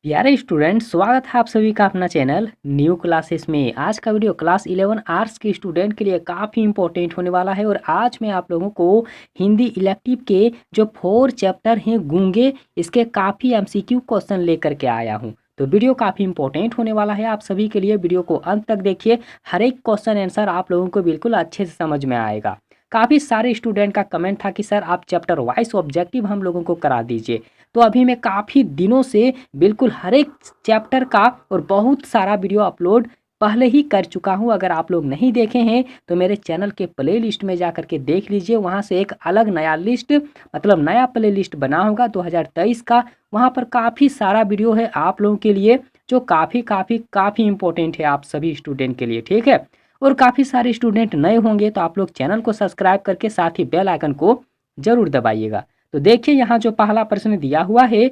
प्यारे स्टूडेंट, स्वागत है आप सभी का अपना चैनल न्यू क्लासेस में। आज का वीडियो क्लास 11 आर्ट्स के स्टूडेंट के लिए काफ़ी इंपॉर्टेंट होने वाला है और आज मैं आप लोगों को हिंदी इलेक्टिव के जो 4 चैप्टर हैं गूंगे, इसके काफ़ी एमसीक्यू क्वेश्चन लेकर के आया हूं। तो वीडियो काफ़ी इंपॉर्टेंट होने वाला है आप सभी के लिए। वीडियो को अंत तक देखिए, हर एक क्वेश्चन आंसर आप लोगों को बिल्कुल अच्छे से समझ में आएगा। काफ़ी सारे स्टूडेंट का कमेंट था कि सर आप चैप्टर वाइज ऑब्जेक्टिव हम लोगों को करा दीजिए। तो अभी मैं काफ़ी दिनों से बिल्कुल हर एक चैप्टर का और बहुत सारा वीडियो अपलोड पहले ही कर चुका हूं। अगर आप लोग नहीं देखे हैं तो मेरे चैनल के प्ले लिस्ट में जा कर के देख लीजिए। वहां से एक अलग नया लिस्ट मतलब नया प्ले लिस्ट बना होगा 2023 का। वहां पर काफ़ी सारा वीडियो है आप लोगों के लिए जो काफ़ी काफ़ी काफ़ी इंपॉर्टेंट है आप सभी स्टूडेंट के लिए, ठीक है। और काफ़ी सारे स्टूडेंट नए होंगे तो आप लोग चैनल को सब्सक्राइब करके साथ ही बेल आइकन को ज़रूर दबाइएगा। तो देखिए यहाँ जो पहला प्रश्न दिया हुआ है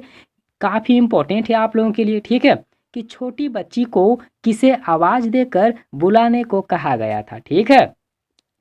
काफ़ी इंपॉर्टेंट है आप लोगों के लिए, ठीक है। कि छोटी बच्ची को किसे आवाज़ देकर बुलाने को कहा गया था, ठीक है।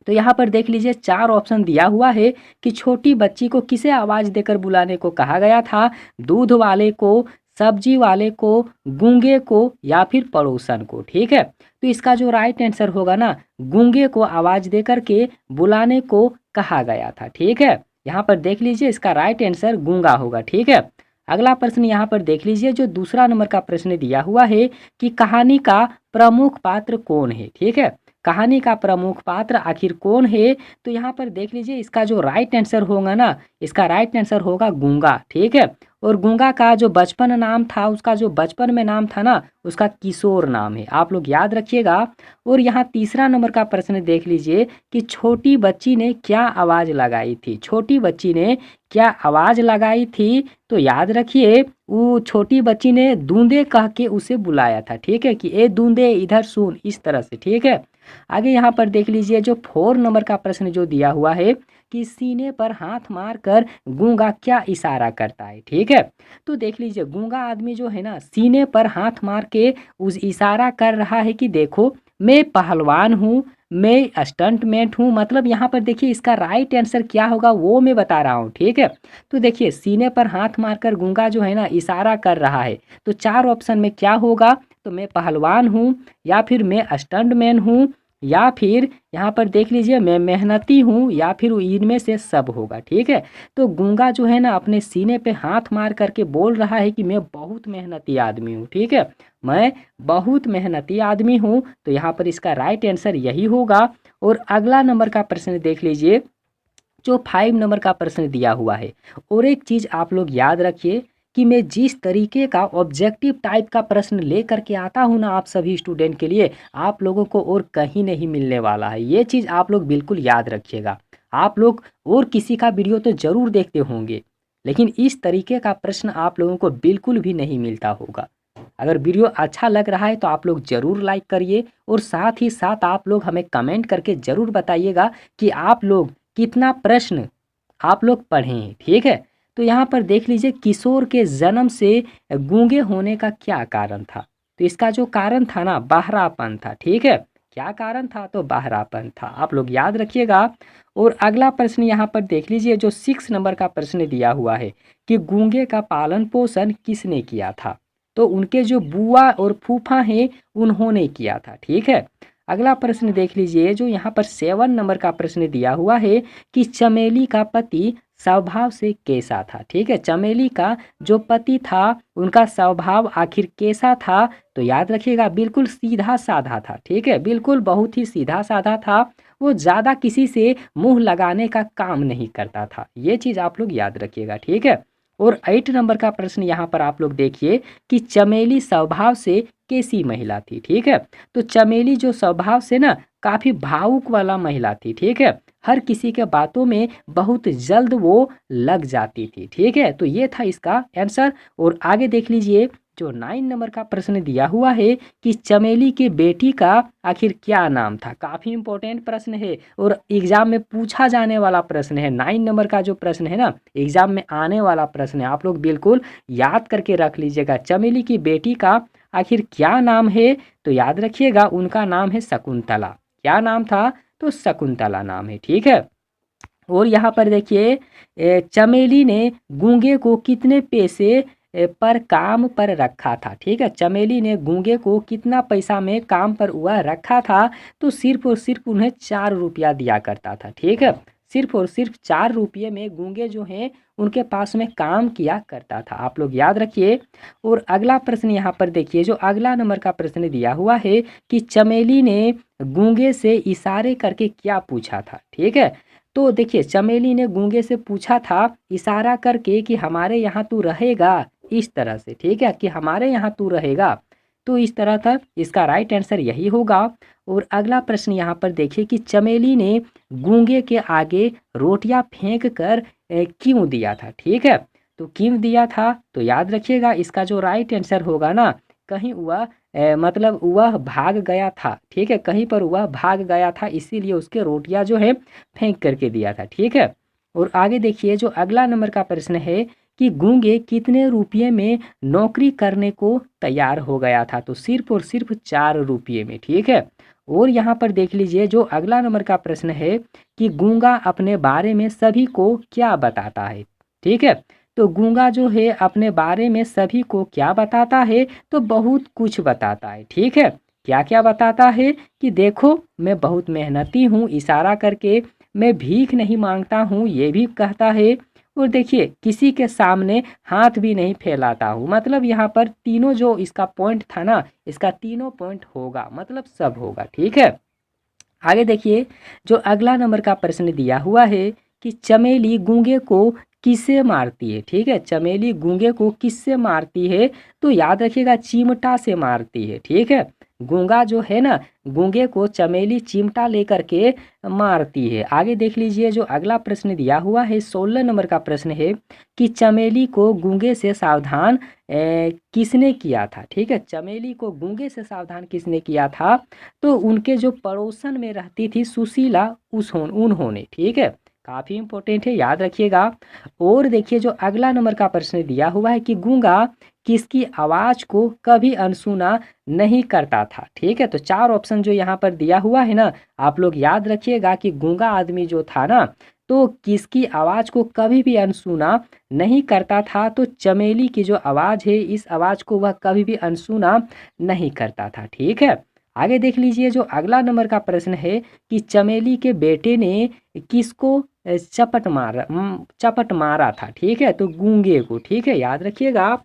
तो यहाँ पर देख लीजिए 4 ऑप्शन दिया हुआ है कि छोटी बच्ची को किसे आवाज़ देकर बुलाने को कहा गया था। दूध वाले को, सब्जी वाले को, गूंगे को या फिर पड़ोसन को, ठीक है। तो इसका जो राइट आंसर होगा ना, गूंगे को आवाज़ देकर के बुलाने को कहा गया था, ठीक है। यहाँ पर देख लीजिए इसका राइट आंसर गूंगा होगा, ठीक है। अगला प्रश्न यहाँ पर देख लीजिए जो दूसरा नंबर का प्रश्न दिया हुआ है कि कहानी का प्रमुख पात्र कौन है, ठीक है। कहानी का प्रमुख पात्र आखिर कौन है। तो यहाँ पर देख लीजिए इसका जो राइट आंसर होगा ना, इसका राइट आंसर होगा गूंगा, ठीक है। और गूंगा का जो बचपन नाम था, उसका जो बचपन में नाम था ना, उसका किशोर नाम है, आप लोग याद रखिएगा। और यहाँ तीसरा नंबर का प्रश्न देख लीजिए कि छोटी बच्ची ने क्या आवाज़ लगाई थी। छोटी बच्ची ने क्या आवाज़ लगाई थी। तो याद रखिए वो छोटी बच्ची ने दूंदे कह के उसे बुलाया था, ठीक है। कि ए दूंदे इधर सुन, इस तरह से, ठीक है। आगे यहाँ पर देख लीजिए जो 4 नंबर का प्रश्न जो दिया हुआ है कि सीने पर हाथ मारकर गूंगा क्या इशारा करता है, ठीक है। तो देख लीजिए गूंगा आदमी जो है ना सीने पर हाथ मार के उस इशारा कर रहा है कि देखो मैं पहलवान हूँ, मैं स्टंटमैन हूँ। मतलब यहाँ पर देखिए इसका राइट आंसर क्या होगा वो मैं बता रहा हूँ, ठीक है। तो देखिए सीने पर हाथ मारकर गूंगा जो है ना इशारा कर रहा है। तो 4 ऑप्शन में क्या होगा, तो मैं पहलवान हूँ, या फिर मैं स्टंटमैन हूँ, या फिर यहाँ पर देख लीजिए मैं मेहनती हूँ, या फिर इनमें से सब होगा, ठीक है। तो गूंगा जो है ना अपने सीने पे हाथ मार करके बोल रहा है कि मैं बहुत मेहनती आदमी हूँ, ठीक है। मैं बहुत मेहनती आदमी हूँ। तो यहाँ पर इसका राइट आंसर यही होगा। और अगला नंबर का प्रश्न देख लीजिए जो 5 नंबर का प्रश्न दिया हुआ है। और एक चीज़ आप लोग याद रखिए कि मैं जिस तरीके का ऑब्जेक्टिव टाइप का प्रश्न ले करके आता हूँ ना आप सभी स्टूडेंट के लिए, आप लोगों को और कहीं नहीं मिलने वाला है। ये चीज़ आप लोग बिल्कुल याद रखिएगा। आप लोग और किसी का वीडियो तो ज़रूर देखते होंगे, लेकिन इस तरीके का प्रश्न आप लोगों को बिल्कुल भी नहीं मिलता होगा। अगर वीडियो अच्छा लग रहा है तो आप लोग ज़रूर लाइक करिए और साथ ही साथ आप लोग हमें कमेंट करके ज़रूर बताइएगा कि आप लोग कितना प्रश्न आप लोग पढ़े हैं, ठीक है। तो यहाँ पर देख लीजिए किशोर के जन्म से गूंगे होने का क्या कारण था। तो इसका जो कारण था ना बहरापन था, ठीक है। क्या कारण था, तो बहरापन था, आप लोग याद रखिएगा। और अगला प्रश्न यहाँ पर देख लीजिए जो 6 नंबर का प्रश्न दिया हुआ है कि गूंगे का पालन पोषण किसने किया था। तो उनके जो बुआ और फूफा हैं उन्होंने किया था, ठीक है। अगला प्रश्न देख लीजिए जो यहाँ पर 7 नंबर का प्रश्न दिया हुआ है कि चमेली का पति स्वभाव से कैसा था, ठीक है। चमेली का जो पति था उनका स्वभाव आखिर कैसा था। तो याद रखिएगा बिल्कुल सीधा साधा था, ठीक है। बिल्कुल बहुत ही सीधा साधा था। वो ज़्यादा किसी से मुंह लगाने का काम नहीं करता था। ये चीज़ आप लोग याद रखिएगा, ठीक है। और 8 नंबर का प्रश्न यहाँ पर आप लोग देखिए कि चमेली स्वभाव से कैसी महिला थी, ठीक है। तो चमेली जो स्वभाव से ना काफ़ी भावुक वाला महिला थी, ठीक है। हर किसी के बातों में बहुत जल्द वो लग जाती थी, ठीक है। तो ये था इसका आंसर। और आगे देख लीजिए जो 9 नंबर का प्रश्न दिया हुआ है कि चमेली की बेटी का आखिर क्या नाम था। काफ़ी इंपॉर्टेंट प्रश्न है और एग्जाम में पूछा जाने वाला प्रश्न है। 9 नंबर का जो प्रश्न है ना एग्जाम में आने वाला प्रश्न है, आप लोग बिल्कुल याद करके रख लीजिएगा। चमेली की बेटी का आखिर क्या नाम है। तो याद रखिएगा उनका नाम है शकुंतला। क्या नाम था, तो शकुंतला नाम है, ठीक है। और यहाँ पर देखिए चमेली ने गूंगे को कितने पैसे पर काम पर रखा था। ठीक है, चमेली ने गूंगे को कितना पैसा में काम पर वह रखा था, तो सिर्फ और सिर्फ उन्हें 4 रुपया दिया करता था। ठीक है, सिर्फ और सिर्फ 4 रुपये में गूंगे जो हैं उनके पास में काम किया करता था। आप लोग याद रखिए। और अगला प्रश्न यहाँ पर देखिए, जो अगला नंबर का प्रश्न दिया हुआ है कि चमेली ने गूंगे से इशारे करके क्या पूछा था। ठीक है, तो देखिए चमेली ने गूंगे से पूछा था इशारा करके कि हमारे यहाँ तू रहेगा, इस तरह से। ठीक है, कि हमारे यहाँ तू रहेगा, तो इस तरह था। इसका राइट आंसर यही होगा। और अगला प्रश्न यहाँ पर देखिए कि चमेली ने गूंगे के आगे रोटियां फेंक कर क्यों दिया था। ठीक है, तो क्यों दिया था, तो याद रखिएगा इसका जो राइट आंसर होगा ना, कहीं वह मतलब वह भाग गया था। ठीक है, कहीं पर वह भाग गया था, इसीलिए उसके रोटियां जो है फेंक करके दिया था। ठीक है, और आगे देखिए जो अगला नंबर का प्रश्न है कि गूंगे कितने रुपये में नौकरी करने को तैयार हो गया था, तो सिर्फ और सिर्फ 4 रुपये में। ठीक है, और यहाँ पर देख लीजिए जो अगला नंबर का प्रश्न है कि गूंगा अपने बारे में सभी को क्या बताता है। ठीक है, तो गूंगा जो है अपने बारे में सभी को क्या बताता है, तो बहुत कुछ बताता है। ठीक है, क्या क्या बताता है कि देखो मैं बहुत मेहनती हूँ, इशारा करके मैं भीख नहीं मांगता हूँ, ये भी कहता है। और देखिए किसी के सामने हाथ भी नहीं फैलाता हूँ। मतलब यहाँ पर तीनों जो इसका पॉइंट था ना, इसका तीनों पॉइंट होगा, मतलब सब होगा। ठीक है, आगे देखिए जो अगला नंबर का प्रश्न दिया हुआ है कि चमेली गूंगे को किससे मारती है। ठीक है, चमेली गूंगे को किससे मारती है, तो याद रखिएगा चिमटा से मारती है। ठीक है, गूंगा जो है ना, गूंगे को चमेली चिमटा लेकर के मारती है। आगे देख लीजिए जो अगला प्रश्न दिया हुआ है 16 नंबर का प्रश्न है कि चमेली को गूंगे से सावधान किसने किया था। ठीक है, चमेली को गूंगे से सावधान किसने किया था, तो उनके जो पड़ोसन में रहती थी सुशीला, उन्होंने। ठीक है, काफ़ी इंपॉर्टेंट है, याद रखिएगा। और देखिए जो अगला नंबर का प्रश्न दिया हुआ है कि गूंगा किसकी आवाज़ को कभी अनसुना नहीं करता था। ठीक है, तो 4 ऑप्शन जो यहाँ पर दिया हुआ है ना, आप लोग याद रखिएगा कि गूंगा आदमी जो था ना, तो किसकी आवाज़ को कभी भी अनसुना नहीं करता था, तो चमेली की जो आवाज़ है इस आवाज़ को वह कभी भी अनसुना नहीं करता था। ठीक है, आगे देख लीजिए जो अगला नंबर का प्रश्न है कि चमेली के बेटे ने किसको चपट मारा था। ठीक है, तो गूंगे को। ठीक है, याद रखिएगा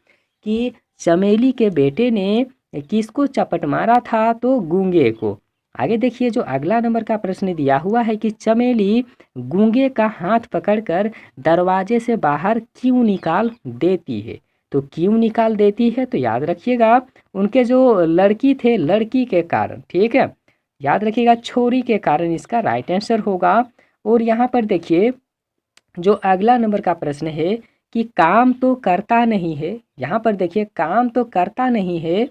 कि चमेली के बेटे ने किसको चपट मारा था, तो गूंगे को। आगे देखिए जो अगला नंबर का प्रश्न दिया हुआ है कि चमेली गूंगे का हाथ पकड़कर दरवाजे से बाहर क्यों निकाल देती है, तो क्यों निकाल देती है, तो याद रखिएगा उनके जो लड़की थे, लड़की के कारण। ठीक है, याद रखिएगा छोरी के कारण इसका राइट आंसर होगा। और यहाँ पर देखिए जो अगला नंबर का प्रश्न है कि काम तो करता नहीं है, यहाँ पर देखिए काम तो करता नहीं है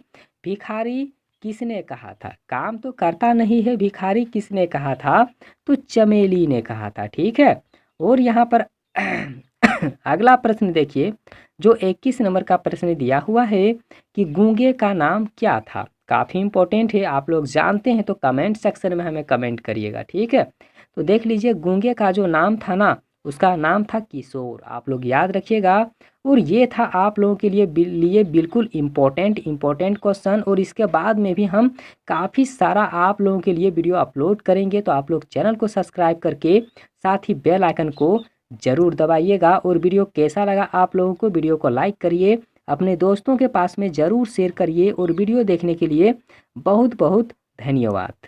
भिखारी किसने कहा था। काम तो करता नहीं है भिखारी किसने कहा था, तो चमेली ने कहा था। ठीक है, और यहाँ पर अगला प्रश्न देखिए जो 21 नंबर का प्रश्न दिया हुआ है कि गूंगे का नाम क्या था। काफ़ी इंपॉर्टेंट है, आप लोग जानते हैं तो कमेंट सेक्शन में हमें कमेंट करिएगा। ठीक है, तो देख लीजिए गूंगे का जो नाम था ना, उसका नाम था किशोर। आप लोग याद रखिएगा। और ये था आप लोगों के लिए बिल्कुल इम्पोर्टेंट क्वेश्चन। और इसके बाद में भी हम काफ़ी सारा आप लोगों के लिए वीडियो अपलोड करेंगे, तो आप लोग चैनल को सब्सक्राइब करके साथ ही बेल आइकन को ज़रूर दबाइएगा। और वीडियो कैसा लगा आप लोगों को, वीडियो को लाइक करिए, अपने दोस्तों के पास में ज़रूर शेयर करिए। और वीडियो देखने के लिए बहुत बहुत धन्यवाद।